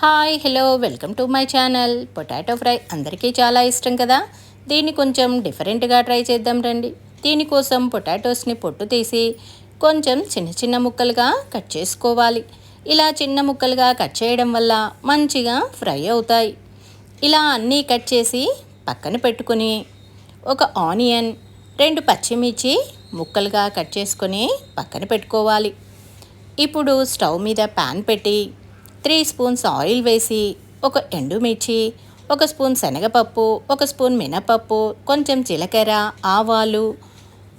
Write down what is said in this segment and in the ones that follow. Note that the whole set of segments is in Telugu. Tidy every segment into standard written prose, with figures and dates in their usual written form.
Hi hello welcome to my channel. Potato fry అందరికీ చాలా ఇష్టం కదా. దీన్ని కొంచెం డిఫరెంట్గా ట్రై చేద్దాం రండి. దీనికోసం పొటాటోస్ని పొట్టు తీసి కొంచెం చిన్న చిన్న ముక్కలుగా కట్ చేసుకోవాలి. ఇలా చిన్న ముక్కలుగా కట్ చేయడం వల్ల మంచిగా ఫ్రై అవుతాయి. ఇలా అన్నీ కట్ చేసి పక్కన పెట్టుకుని ఒక ఆనియన్, 2 పచ్చిమిర్చి ముక్కలుగా కట్ చేసుకొని పక్కన పెట్టుకోవాలి. ఇప్పుడు స్టవ్ మీద ప్యాన్ పెట్టి 3 స్పూన్స్ ఆయిల్ వేసి ఒక ఎండుమిర్చి, 1 స్పూన్ శనగపప్పు, 1 స్పూన్ మినపప్పు, కొంచెం జీలకర్ర, ఆవాలు,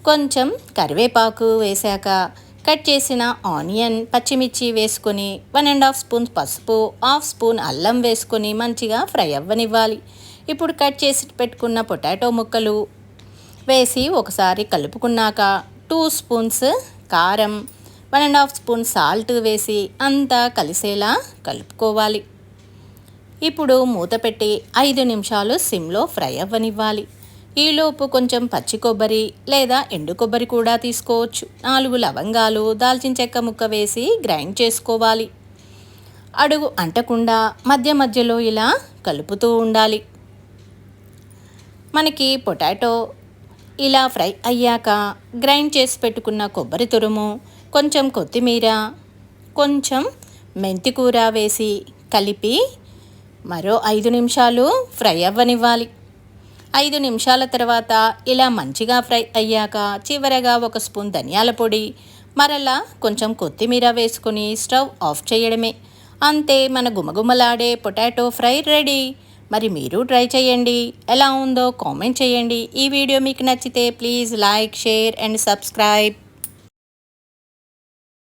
కొంచెం కరివేపాకు వేశాక కట్ చేసిన ఆనియన్, పచ్చిమిర్చి వేసుకొని 1.5 స్పూన్ పసుపు, 1/2 స్పూన్ అల్లం వేసుకొని మంచిగా ఫ్రై అవ్వనివ్వాలి. ఇప్పుడు కట్ చేసి పెట్టుకున్న పొటాటో ముక్కలు వేసి ఒకసారి కలుపుకున్నాక 2 స్పూన్స్ కారం, 1.5 స్పూన్ సాల్ట్ వేసి అంతా కలిసేలా కలుపుకోవాలి. ఇప్పుడు మూత పెట్టి 5 నిమిషాలు సిమ్లో ఫ్రై అవ్వనివ్వాలి. ఈలోపు కొంచెం పచ్చి కొబ్బరి లేదా ఎండు కొబ్బరి కూడా తీసుకోవచ్చు. 4 లవంగాలు, దాల్చిన చెక్క ముక్క వేసి గ్రైండ్ చేసుకోవాలి. అడుగు అంటకుండా మధ్య మధ్యలో ఇలా కలుపుతూ ఉండాలి. మనకి పొటాటో ఇలా ఫ్రై అయ్యాక గ్రైండ్ చేసి పెట్టుకున్న కొబ్బరి తురుము, కొంచెం కొత్తిమీర, కొంచెం మెంతికూర వేసి కలిపి మరో 5 నిమిషాలు ఫ్రై అవ్వనివ్వాలి. 5 నిమిషాల తర్వాత ఇలా మంచిగా ఫ్రై అయ్యాక చివరగా 1 స్పూన్ ధనియాల పొడి, మరలా కొంచెం కొత్తిమీర వేసుకొని స్టవ్ ఆఫ్ చేయడమే. అంతే, మన గుమగుమలాడే పొటాటో ఫ్రై రెడీ. మరి మీరు ట్రై చేయండి. ఎలా ఉందో కామెంట్ చేయండి. ఈ వీడియో మీకు నచ్చితే please like, share and subscribe.